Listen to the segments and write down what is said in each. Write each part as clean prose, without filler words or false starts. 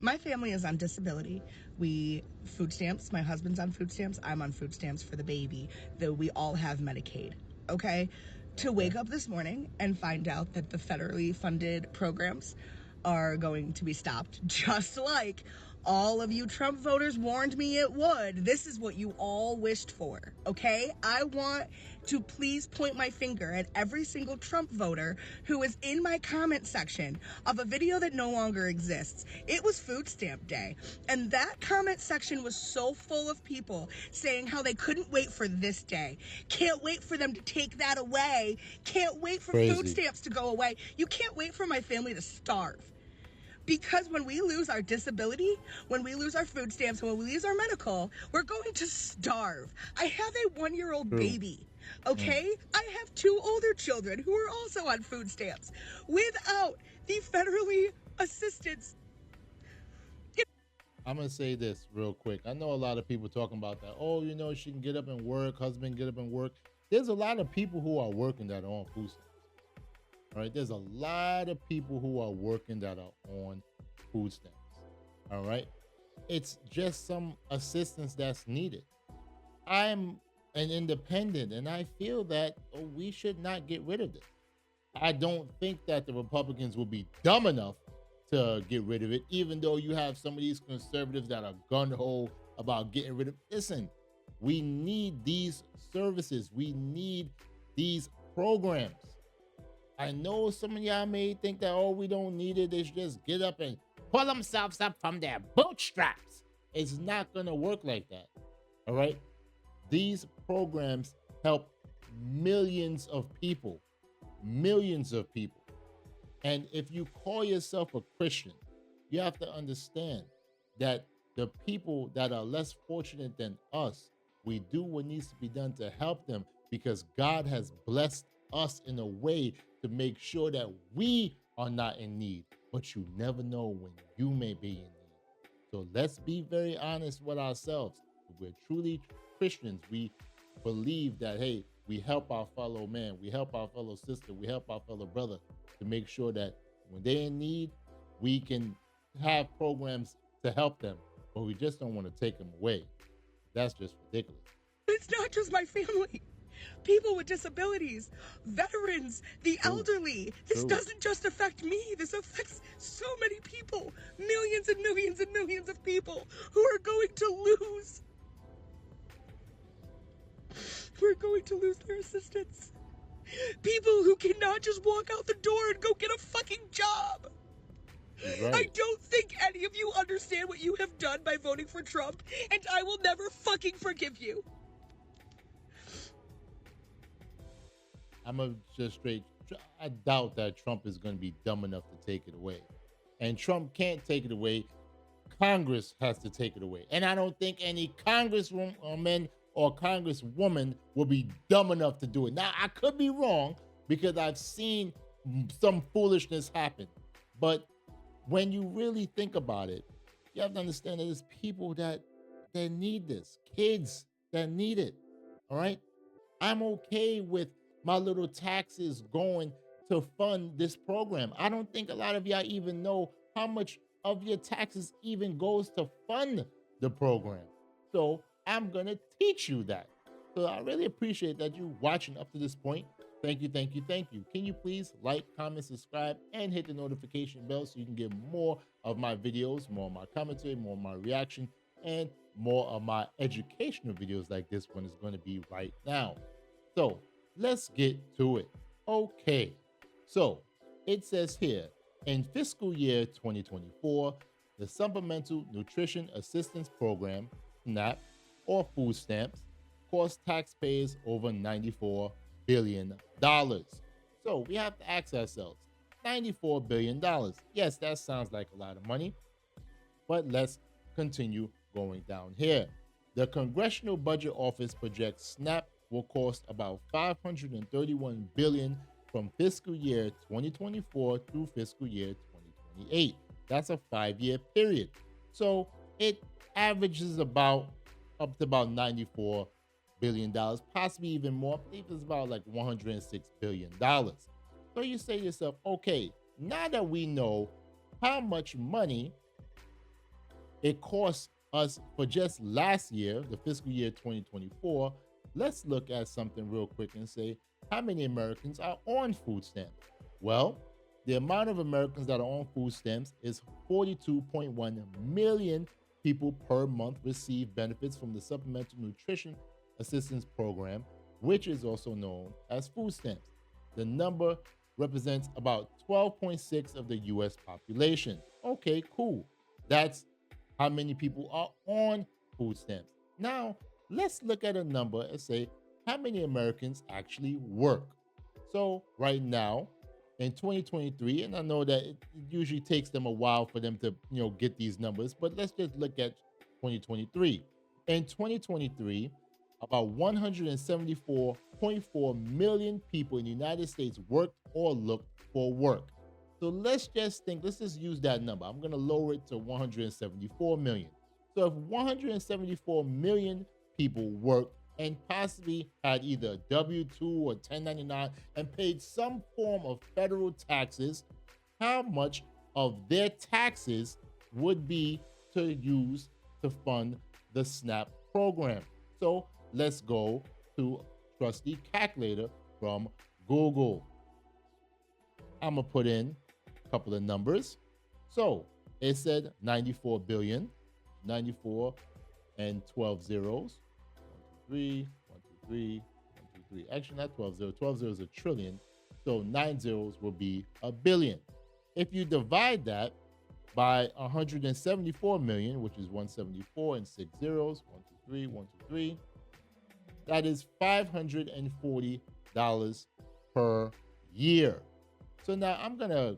My family is on disability. We food stamps. My husband's on food stamps. I'm on food stamps for the baby. Though we all have Medicaid. Okay? To wake up this morning and find out that the federally funded programs are going to be stopped, just like all of you Trump voters warned me it would. This is what you all wished for, okay? I want to please point my finger at every single Trump voter who is in my comment section of a video that no longer exists. It was food stamp day, and that comment section was so full of people saying how they couldn't wait for this day. Can't wait for them to take that away. Can't wait for food Crazy. stamps to go away. You can't wait for my family to starve. Because when we lose our disability, when we lose our food stamps, when we lose our medical, we're going to starve. I have a 1-year-old True. baby, okay? I have 2 older children who are also on food stamps. Without the federally assistance. I'm going to say this real quick. I know a lot of people talking about that. Oh, you know, she can get up and work, husband get up and work. There's a lot of people who are working that are on food stamps. All right. There's a lot of people who are working that are on food stamps. All right. It's just some assistance that's needed. I'm an independent and I feel that we should not get rid of this. I don't think that the Republicans will be dumb enough to get rid of it, even though you have some of these conservatives that are gun-ho about getting rid of it. Listen, we need these services. We need these programs. I know some of y'all may think that, oh, we don't need it. They should just get up and pull themselves up from their bootstraps. It's not going to work like that. All right? These programs help millions of people. Millions of people. And if you call yourself a Christian, you have to understand that the people that are less fortunate than us, we do what needs to be done to help them because God has blessed us in a way to make sure that we are not in need. But you never know when you may be in need. So let's be very honest with ourselves. If we're truly Christians, we believe that, hey, we help our fellow man, we help our fellow sister, we help our fellow brother to make sure that when they're in need, we can have programs to help them, but we just don't want to take them away. That's just ridiculous. It's not just my family. People with disabilities, veterans, the elderly. This doesn't just affect me. This affects so many people. Millions and millions and millions of people who are going to lose. We're going to lose their assistance. People who cannot just walk out the door and go get a fucking job. Right. I don't think any of you understand what you have done by voting for Trump, and I will never fucking forgive you. I'm a just straight. I doubt that Trump is going to be dumb enough to take it away. And Trump can't take it away. Congress has to take it away. And I don't think any congresswoman or congresswoman will be dumb enough to do it. Now, I could be wrong because I've seen some foolishness happen. But when you really think about it, you have to understand that there's people that need this, kids that need it. All right. I'm okay with my little taxes going to fund this program. I don't think a lot of y'all even know how much of your taxes even goes to fund the program. So I'm going to teach you that. So I really appreciate that you watching up to this point. Thank you, thank you, thank you. Can you please like, comment, subscribe, and hit the notification bell so you can get more of my videos, more of my commentary, more of my reaction, and more of my educational videos like this one is going to be right now. So let's get to it. Okay, so it says here, in fiscal year 2024, the Supplemental Nutrition Assistance Program, SNAP, or food stamps, cost taxpayers over $94 billion. So we have to ask ourselves, $94 billion. Yes, that sounds like a lot of money, but let's continue going down here. The Congressional Budget Office projects SNAP will cost about $531 billion from fiscal year 2024 through fiscal year 2028. That's a 5-year period. So it averages about up to about $94 billion, possibly even more. I believe it's about like $106 billion. So you say to yourself, okay, now that we know how much money it costs us for just last year, the fiscal year 2024. Let's look at something real quick and say how many Americans are on food stamps. Well, the amount of Americans that are on food stamps is 42.1 million people per month receive benefits from the Supplemental Nutrition Assistance Program, which is also known as food stamps. The number represents about 12.6 of the US population. Okay, cool. That's how many people are on food stamps. Now, let's look at a number and say how many Americans actually work. So, right now, in 2023, and I know that it usually takes them a while for them to, get these numbers, but let's just look at 2023. In 2023, about 174.4 million people in the United States worked or looked for work. So let's just use that number. I'm going to lower it to 174 million. So if 174 million people worked and possibly had either a W-2 or 1099 and paid some form of federal taxes, how much of their taxes would be to use to fund the SNAP program? So let's go to trusty calculator from Google. I'm gonna put in a couple of numbers. So it said 94 billion, 94 and 12 zeros. 1, 2, 3, 1, 2, 3, 1, 2, 3. Actually, not 12 zeros. 12 zeros is a trillion. So 9 zeros will be a billion. If you divide that by 174 million, which is 174 and 6 zeros, 1, 2, 3, 1, 2, 3, that is $540 per year. So now I'm gonna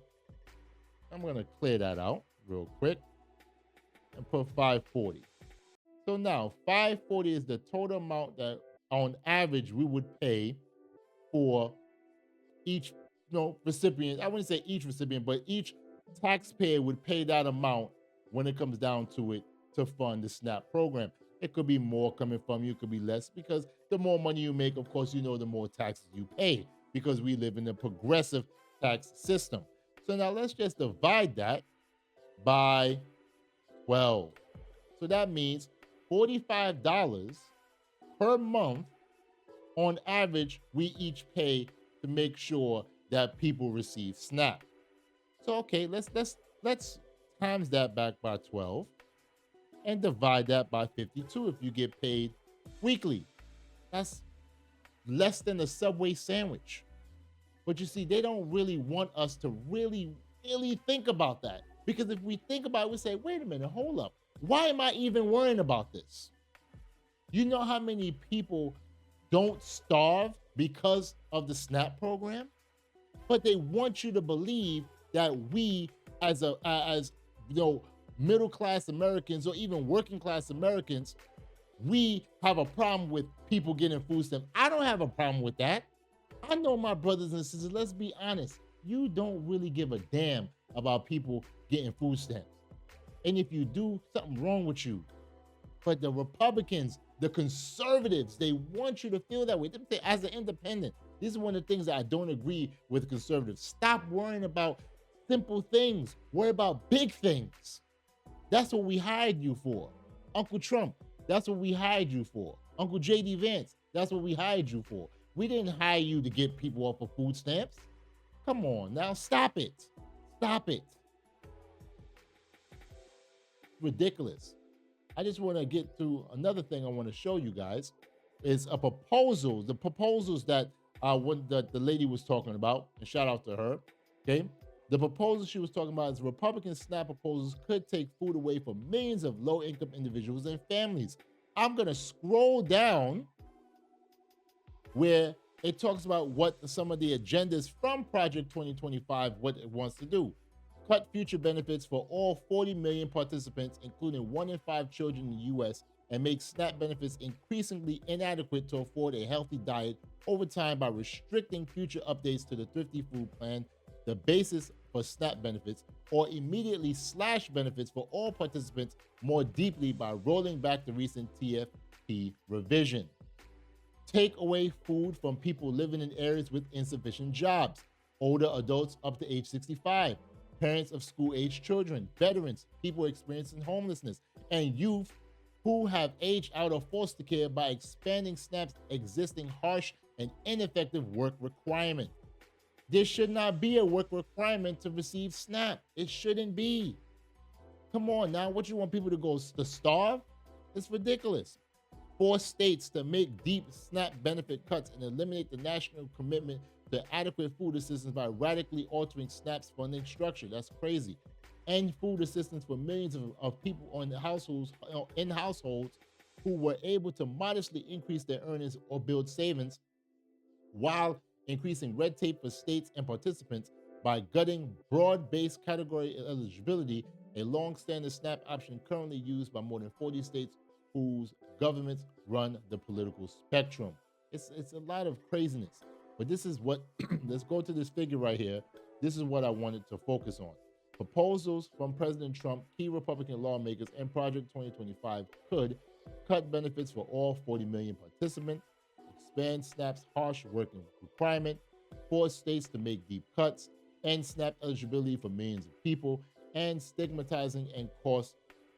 clear that out real quick and put 540. So now 540 is the total amount that on average we would pay for each recipient. I wouldn't say each recipient, but each taxpayer would pay that amount when it comes down to it to fund the SNAP program. It could be more coming from you, it could be less, because the more money you make, of course, the more taxes you pay, because we live in a progressive tax system. So now let's just divide that by 12. So that means $45 per month on average we each pay to make sure that people receive SNAP. So okay, let's times that back by 12 and divide that by 52 if you get paid weekly. That's less than a Subway sandwich. But you see, they don't really want us to really think about that. Because if we think about it, we say, wait a minute, hold up. Why am I even worrying about this? You know how many people don't starve because of the SNAP program? But they want you to believe that we as middle class Americans or even working class Americans, we have a problem with people getting food stamps. I don't have a problem with that. I know my brothers and sisters, let's be honest, you don't really give a damn about people getting food stamps. And if you do, something wrong with you. But the Republicans, the conservatives, they want you to feel that way. As an independent, this is one of the things that I don't agree with conservatives. Stop worrying about simple things. Worry about big things. That's what we hired you for. Uncle Trump, that's what we hired you for. Uncle J.D. Vance, that's what we hired you for. We didn't hire you to get people off of food stamps. Come on now, stop it. Stop it. Ridiculous. I just want to get to another thing I want to show you guys is the proposals that the lady was talking about, and shout out to her, okay? The proposal she was talking about is Republican SNAP proposals could take food away from millions of low-income individuals and families. I'm going to scroll down where it talks about what some of the agendas from Project 2025, what it wants to do. Cut future benefits for all 40 million participants, including 1 in 5 children in the U.S., and make SNAP benefits increasingly inadequate to afford a healthy diet over time by restricting future updates to the Thrifty Food Plan, the basis for SNAP benefits, or immediately slash benefits for all participants more deeply by rolling back the recent TFP revision. Take away food from people living in areas with insufficient jobs, older adults up to age 65, parents of school-age children, veterans, people experiencing homelessness, and youth who have aged out of foster care by expanding SNAP's existing harsh and ineffective work requirement. There should not be a work requirement to receive SNAP. It shouldn't be. Come on now, what you want people to go to starve? It's ridiculous. Force states to make deep SNAP benefit cuts and eliminate the national commitment to adequate food assistance by radically altering SNAP's funding structure. That's crazy. End food assistance for millions of people in households who were able to modestly increase their earnings or build savings while increasing red tape for states and participants by gutting broad-based category eligibility, a long-standing SNAP option currently used by more than 40 states whose governments run the political spectrum. It's a lot of craziness. But this is what, let's go to this figure right here. This is what I wanted to focus on. Proposals from President Trump, key Republican lawmakers, and Project 2025 could cut benefits for all 40 million participants, expand SNAP's harsh working requirement, force states to make deep cuts, end SNAP eligibility for millions of people, and stigmatizing and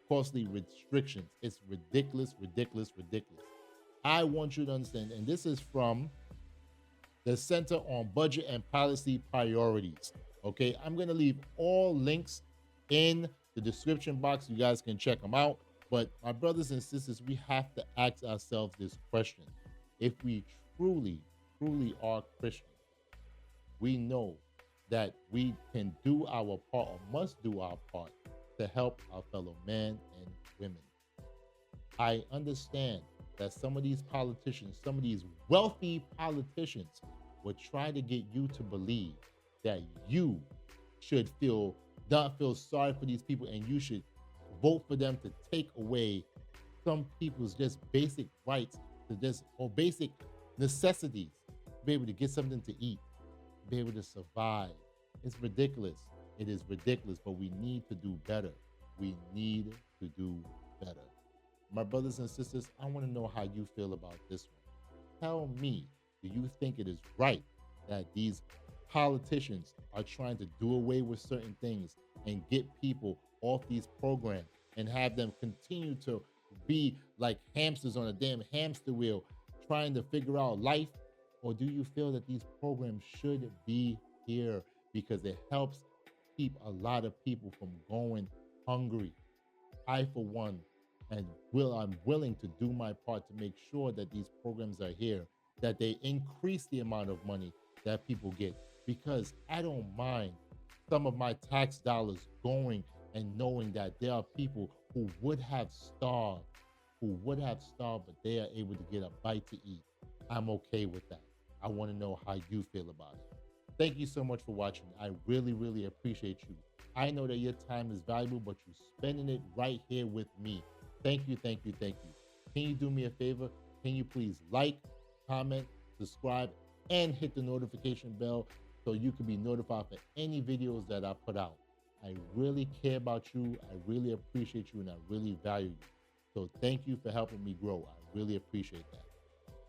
costly restrictions. It's ridiculous, ridiculous, ridiculous. I want you to understand, and this is from the Center on Budget and Policy Priorities. Okay, I'm going to leave all links in the description box. You guys can check them out. But my brothers and sisters, we have to ask ourselves this question. If we truly, truly are Christians, we know that we can do our part or must do our part to help our fellow men and women. I understand that some of these politicians, some of these wealthy politicians would try to get you to believe that you should not feel sorry for these people and you should vote for them to take away some people's just basic rights to just, or basic necessities, to be able to get something to eat, to be able to survive. It's ridiculous. It is ridiculous, but we need to do better. We need to do better. My brothers and sisters, I want to know how you feel about this one. Tell me, do you think it is right that these politicians are trying to do away with certain things and get people off these programs and have them continue to be like hamsters on a damn hamster wheel trying to figure out life? Or do you feel that these programs should be here because it helps keep a lot of people from going hungry? I, for one, I'm willing to do my part to make sure that these programs are here, that they increase the amount of money that people get, because I don't mind some of my tax dollars going and knowing that there are people who would have starved, but they are able to get a bite to eat. I'm okay with that. I want to know how you feel about it. Thank you so much for watching. I really, really appreciate you. I know that your time is valuable, but you're spending it right here with me. Thank you, thank you, thank you. Can you do me a favor? Can you please like, comment, subscribe, and hit the notification bell so you can be notified for any videos that I put out? I really care about you. I really appreciate you, and I really value you. So thank you for helping me grow. I really appreciate that.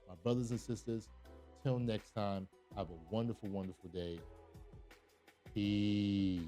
My brothers and sisters, till next time, have a wonderful, wonderful day. Peace.